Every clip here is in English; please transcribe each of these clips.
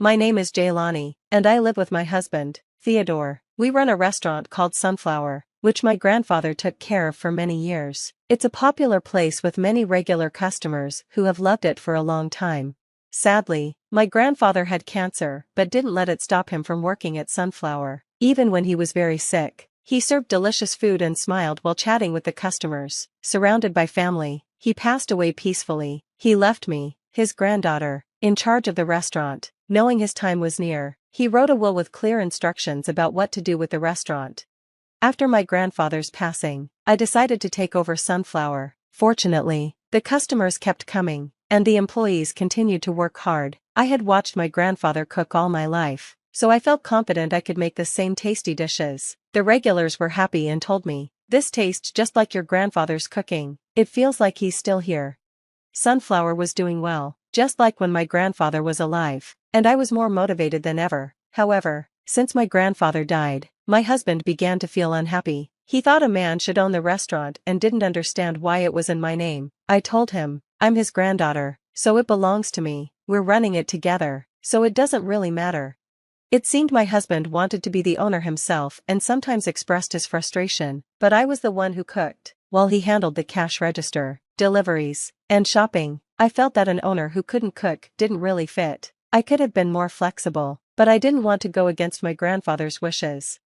My name is Jaylani, and I live with my husband, Theodore. We run a restaurant called Sunflower, which my grandfather took care of for many years. It's a popular place with many regular customers who have loved it for a long time. Sadly, my grandfather had cancer but didn't let it stop him from working at Sunflower. Even when he was very sick, he served delicious food and smiled while chatting with the customers. Surrounded by family, he passed away peacefully. He left me, his granddaughter, in charge of the restaurant. Knowing his time was near, he wrote a will with clear instructions about what to do with the restaurant. After my grandfather's passing, I decided to take over Sunflower. Fortunately, the customers kept coming, and the employees continued to work hard. I had watched my grandfather cook all my life, so I felt confident I could make the same tasty dishes. The regulars were happy and told me, "This tastes just like your grandfather's cooking. It feels like he's still here." Sunflower was doing well, just like when my grandfather was alive, and I was more motivated than ever. However, since my grandfather died, my husband began to feel unhappy. He thought a man should own the restaurant and didn't understand why it was in my name. I told him, "I'm his granddaughter, so it belongs to me. We're running it together, so it doesn't really matter." It seemed my husband wanted to be the owner himself and sometimes expressed his frustration, but I was the one who cooked, while he handled the cash register, deliveries, and shopping. I felt that an owner who couldn't cook didn't really fit. I could have been more flexible, but I didn't want to go against my grandfather's wishes.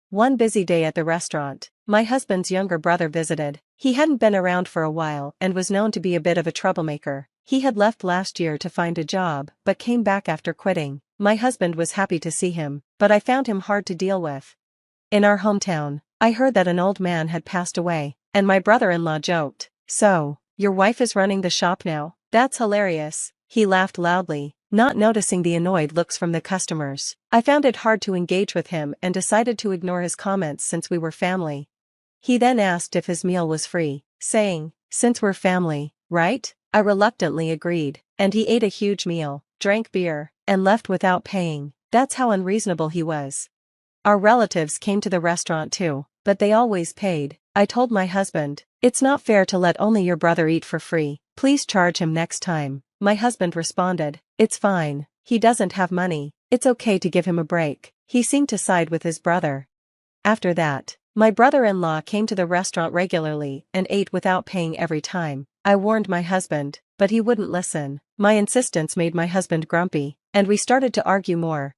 One busy day at the restaurant, my husband's younger brother visited. He hadn't been around for a while and was known to be a bit of a troublemaker. He had left last year to find a job but came back after quitting. My husband was happy to see him, but I found him hard to deal with. In our hometown, I heard that an old man had passed away, and my brother-in-law joked, "So, your wife is running the shop now? That's hilarious." He laughed loudly, not noticing the annoyed looks from the customers. I found it hard to engage with him and decided to ignore his comments since we were family. He then asked if his meal was free, saying, "Since we're family, right?" I reluctantly agreed, and he ate a huge meal, drank beer, and left without paying. That's how unreasonable he was. Our relatives came to the restaurant too, but they always paid. I told my husband, "It's not fair to let only your brother eat for free. Please charge him next time." My husband responded, "It's fine. He doesn't have money. It's okay to give him a break." He seemed to side with his brother. After that, my brother-in-law came to the restaurant regularly and ate without paying every time. I warned my husband, but he wouldn't listen. My insistence made my husband grumpy, and we started to argue more.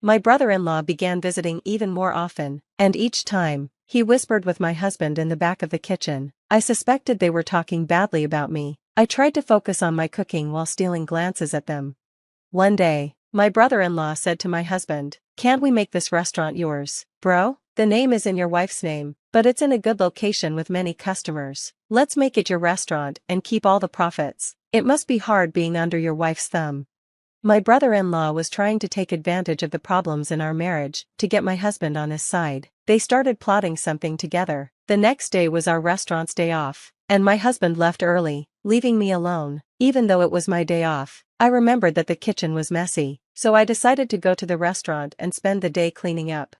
My brother-in-law began visiting even more often, and each time, he whispered with my husband in the back of the kitchen. I suspected they were talking badly about me. I tried to focus on my cooking while stealing glances at them. One day, my brother-in-law said to my husband, "Can't we make this restaurant yours, bro? The name is in your wife's name, but it's in a good location with many customers. Let's make it your restaurant and keep all the profits." It must be hard being under your wife's thumb. My brother-in-law was trying to take advantage of the problems in our marriage to get my husband on his side. They started plotting something together. The next day was our restaurant's day off, and my husband left early, leaving me alone. Even though it was my day off, I remembered that the kitchen was messy, so I decided to go to the restaurant and spend the day cleaning up.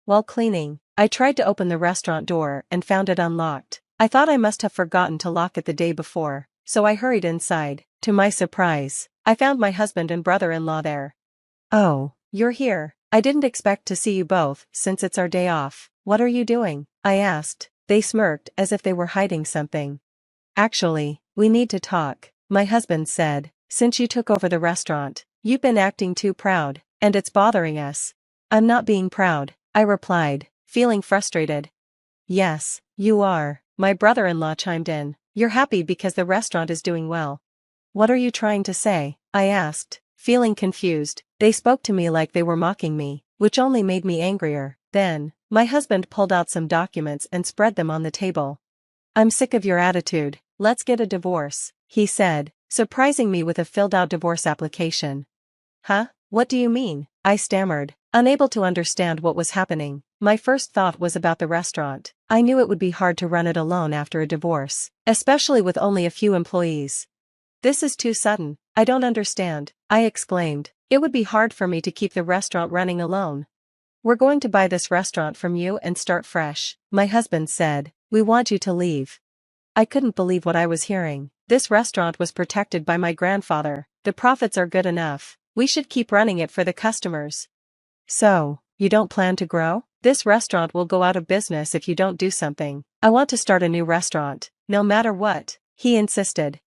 While cleaning, I tried to open the restaurant door and found it unlocked. I thought I must have forgotten to lock it the day before, so I hurried inside. To my surprise, I found my husband and brother-in-law there. "Oh, you're here. I didn't expect to see you both since it's our day off. What are you doing?" I asked. They smirked as if they were hiding something. "Actually, we need to talk," my husband said. "Since you took over the restaurant, you've been acting too proud, and it's bothering us." "I'm not being proud," I replied, feeling frustrated. "Yes, you are," my brother-in-law chimed in. "You're happy because the restaurant is doing well." "What are you trying to say?" I asked, feeling confused. They spoke to me like they were mocking me, which only made me angrier. Then, my husband pulled out some documents and spread them on the table. "I'm sick of your attitude. Let's get a divorce," he said, surprising me with a filled-out divorce application. "Huh? What do you mean?" I stammered, unable to understand what was happening. My first thought was about the restaurant. I knew it would be hard to run it alone after a divorce, especially with only a few employees. "This is too sudden. I don't understand," I exclaimed. "It would be hard for me to keep the restaurant running alone." "We're going to buy this restaurant from you and start fresh," my husband said. "We want you to leave." I couldn't believe what I was hearing. This restaurant was protected by my grandfather. The profits are good enough. We should keep running it for the customers. So, you don't plan to grow? This restaurant will go out of business if you don't do something. I want to start a new restaurant, no matter what, he insisted.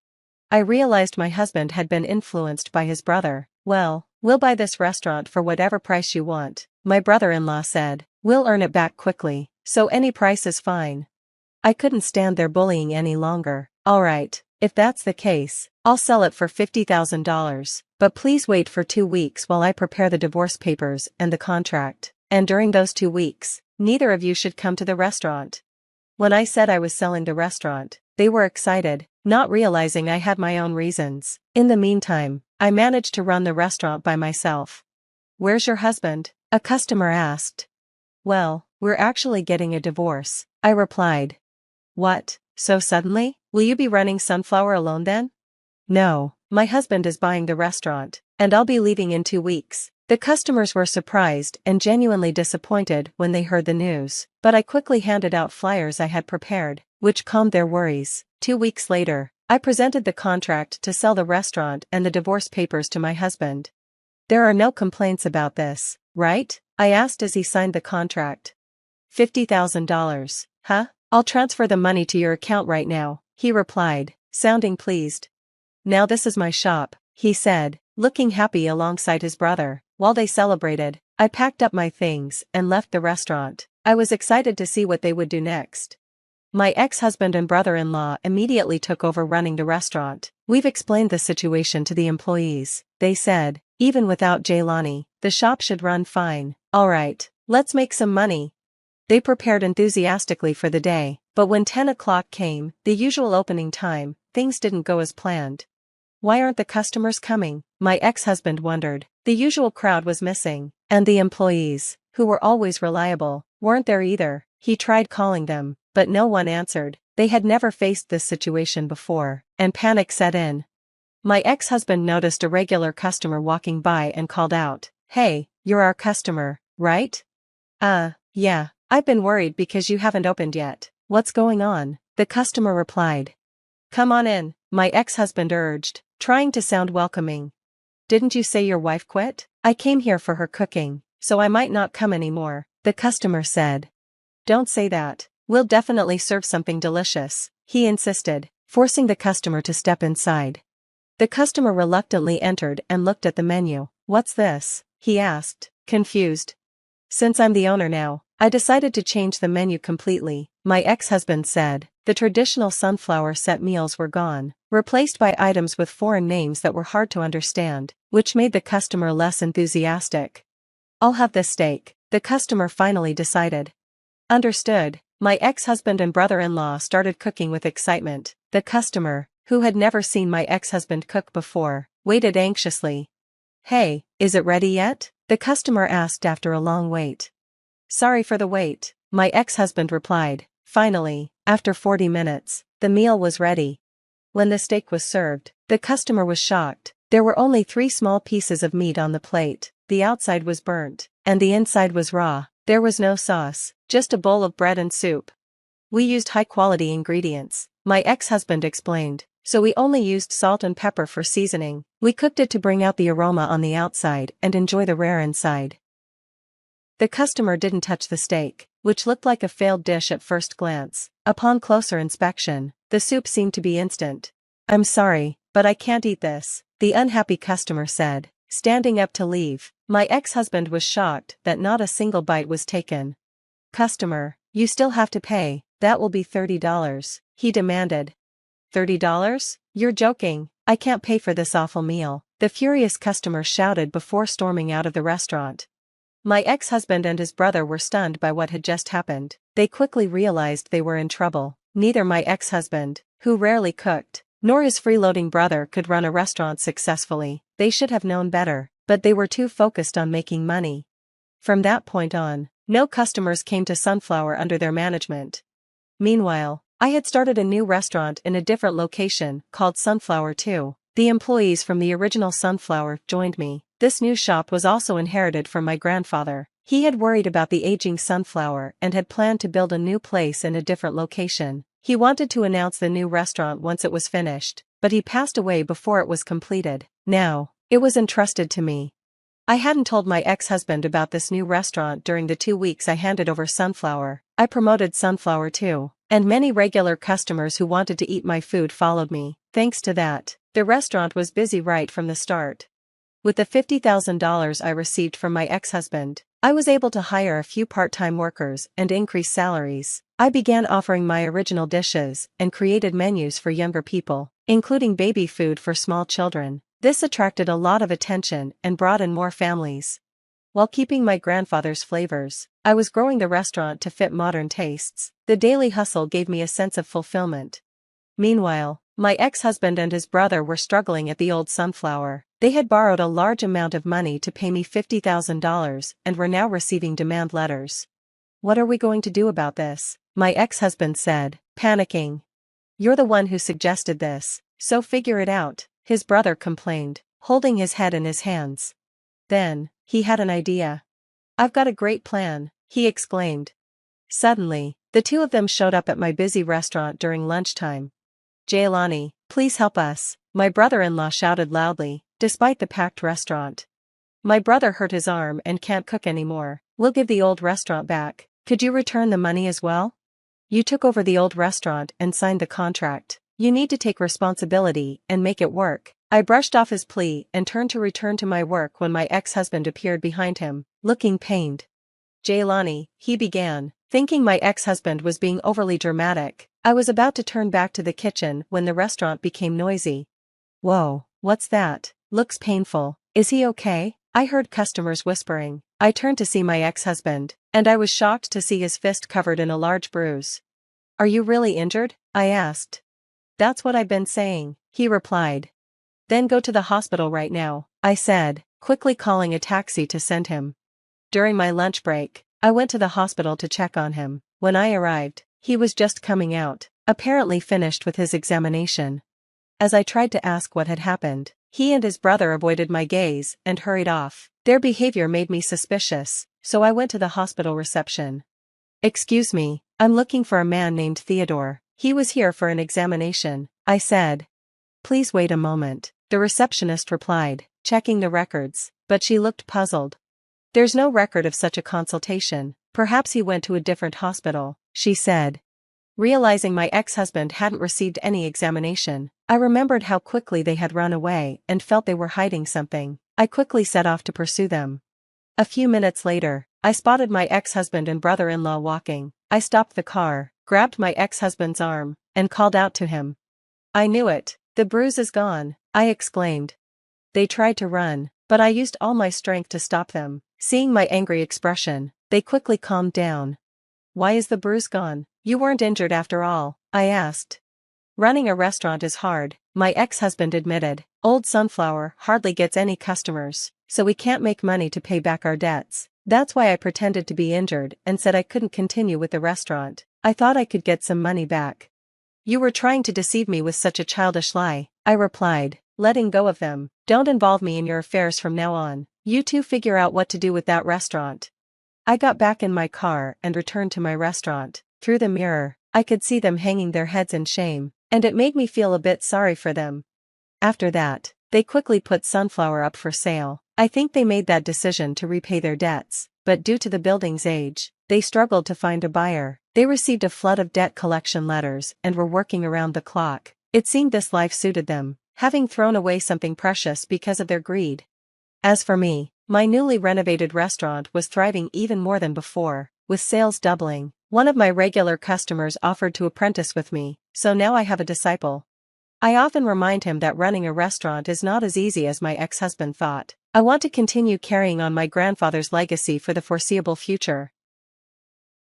I realized my husband had been influenced by his brother. Well, we'll buy this restaurant for whatever price you want, my brother-in-law said. We'll earn it back quickly, so any price is fine. I couldn't stand their bullying any longer. Alright, if that's the case, I'll sell it for $50,000, but please wait for 2 weeks while I prepare the divorce papers and the contract, and during those 2 weeks, neither of you should come to the restaurant. When I said I was selling the restaurant, they were excited, not realizing I had my own reasons. In the meantime, I managed to run the restaurant by myself. Where's your husband? A customer asked. Well, we're actually getting a divorce, I replied. What, so suddenly? Will you be running Sunflower alone then? No, my husband is buying the restaurant, and I'll be leaving in 2 weeks. The customers were surprised and genuinely disappointed when they heard the news, but I quickly handed out flyers I had prepared, which calmed their worries. 2 weeks later, I presented the contract to sell the restaurant and the divorce papers to my husband. There are no complaints about this, right? I asked as he signed the contract. $50,000, huh? I'll transfer the money to your account right now, he replied, sounding pleased. Now this is my shop, he said, looking happy alongside his brother. While they celebrated, I packed up my things and left the restaurant. I was excited to see what they would do next. My ex-husband and brother-in-law immediately took over running the restaurant. We've explained the situation to the employees, they said. Even without Jaylani, the shop should run fine. Alright, let's make some money. They prepared enthusiastically for the day, but when 10 o'clock came, the usual opening time, things didn't go as planned. Why aren't the customers coming? My ex-husband wondered. The usual crowd was missing, and the employees, who were always reliable, weren't there either. He tried calling them, but no one answered. They had never faced this situation before, and panic set in. My ex-husband noticed a regular customer walking by and called out, "Hey, you're our customer, right?" Yeah, I've been worried because you haven't opened yet. What's going on?" the customer replied. "Come on in," my ex-husband urged, trying to sound welcoming. "Didn't you say your wife quit?" "I came here for her cooking, so I might not come anymore," the customer said. "Don't say that. We'll definitely serve something delicious," he insisted, forcing the customer to step inside. The customer reluctantly entered and looked at the menu. "What's this?" he asked, confused. "Since I'm the owner now, I decided to change the menu completely," my ex-husband said. The traditional sunflower set meals were gone, replaced by items with foreign names that were hard to understand, which made the customer less enthusiastic. "I'll have this steak," the customer finally decided. Understood, my ex-husband and brother-in-law started cooking with excitement. The customer, who had never seen my ex-husband cook before, waited anxiously. "Hey, is it ready yet?" the customer asked after a long wait. "Sorry for the wait," my ex-husband replied. Finally, after 40 minutes, the meal was ready. When the steak was served, the customer was shocked. There were only 3 small pieces of meat on the plate. The outside was burnt, and the inside was raw. There was no sauce, just a bowl of bread and soup. "We used high-quality ingredients," my ex-husband explained, "so we only used salt and pepper for seasoning. We cooked it to bring out the aroma on the outside and enjoy the rare inside." The customer didn't touch the steak, which looked like a failed dish at first glance. Upon closer inspection, the soup seemed to be instant. "I'm sorry, but I can't eat this," the unhappy customer said, standing up to leave. My ex-husband was shocked that not a single bite was taken. "Customer, you still have to pay. That will be $30, he demanded. $30? You're joking. I can't pay for this awful meal," the furious customer shouted before storming out of the restaurant. My ex-husband and his brother were stunned by what had just happened. They quickly realized they were in trouble. Neither my ex-husband, who rarely cooked, nor his freeloading brother could run a restaurant successfully. They should have known better, but they were too focused on making money. From that point on, no customers came to Sunflower under their management. Meanwhile, I had started a new restaurant in a different location, called Sunflower 2. The employees from the original Sunflower joined me. This new shop was also inherited from my grandfather. He had worried about the aging Sunflower and had planned to build a new place in a different location. He wanted to announce the new restaurant once it was finished, but he passed away before it was completed. Now, It was entrusted to me. I hadn't told my ex-husband about this new restaurant during the 2 weeks I handed over Sunflower. I promoted Sunflower too, and many regular customers who wanted to eat my food followed me. Thanks to that, the restaurant was busy right from the start. With the $50,000 I received from my ex-husband, I was able to hire a few part-time workers and increase salaries. I began offering my original dishes and created menus for younger people, including baby food for small children. This attracted a lot of attention and brought in more families. While keeping my grandfather's flavors, I was growing the restaurant to fit modern tastes. The daily hustle gave me a sense of fulfillment. Meanwhile, my ex-husband and his brother were struggling at the old Sunflower. They had borrowed a large amount of money to pay me $50,000 and were now receiving demand letters. "What are we going to do about this?" my ex-husband said, panicking. "You're the one who suggested this, so figure it out," his brother complained, holding his head in his hands. Then, he had an idea. "I've got a great plan," he exclaimed. Suddenly, the two of them showed up at my busy restaurant during lunchtime. "Jailani, please help us," my brother-in-law shouted loudly, despite the packed restaurant. "My brother hurt his arm and can't cook anymore. We'll give the old restaurant back. Could you return the money as well? You took over the old restaurant and signed the contract. You need to take responsibility and make it work." I brushed off his plea and turned to return to my work when my ex-husband appeared behind him, looking pained. "Jailani," he began, thinking my ex-husband was being overly dramatic. I was about to turn back to the kitchen when the restaurant became noisy. "Whoa, what's that? Looks painful. Is he okay?" I heard customers whispering. I turned to see my ex-husband, and I was shocked to see his fist covered in a large bruise. "Are you really injured?" I asked. "That's what I've been saying," he replied. "Then go to the hospital right now," I said, quickly calling a taxi to send him. During my lunch break, I went to the hospital to check on him. When I arrived, he was just coming out, apparently finished with his examination. As I tried to ask what had happened, he and his brother avoided my gaze and hurried off. Their behavior made me suspicious, so I went to the hospital reception. "Excuse me, I'm looking for a man named Theodore. He was here for an examination," I said. "Please wait a moment," the receptionist replied, checking the records, but she looked puzzled. "There's no record of such a consultation. Perhaps he went to a different hospital," she said. Realizing my ex-husband hadn't received any examination, I remembered how quickly they had run away and felt they were hiding something. I quickly set off to pursue them. A few minutes later, I spotted my ex-husband and brother-in-law walking. I stopped the car, grabbed my ex-husband's arm, and called out to him. "I knew it. The bruise is gone," I exclaimed. They tried to run, but I used all my strength to stop them. Seeing my angry expression, they quickly calmed down. "Why is the bruise gone? You weren't injured after all," I asked. "Running a restaurant is hard," my ex-husband admitted. "Old Sunflower hardly gets any customers, so we can't make money to pay back our debts. That's why I pretended to be injured and said I couldn't continue with the restaurant. I thought I could get some money back." "You were trying to deceive me with such a childish lie," I replied, letting go of them. "Don't involve me in your affairs from now on. You two figure out what to do with that restaurant." I got back in my car and returned to my restaurant. Through the mirror, I could see them hanging their heads in shame, and it made me feel a bit sorry for them. After that, they quickly put Sunflower up for sale. I think they made that decision to repay their debts, but due to the building's age, they struggled to find a buyer. They received a flood of debt collection letters and were working around the clock. It seemed this life suited them, having thrown away something precious because of their greed. As for me, my newly renovated restaurant was thriving even more than before, with sales doubling. One of my regular customers offered to apprentice with me, so now I have a disciple. I often remind him that running a restaurant is not as easy as my ex-husband thought. I want to continue carrying on my grandfather's legacy for the foreseeable future.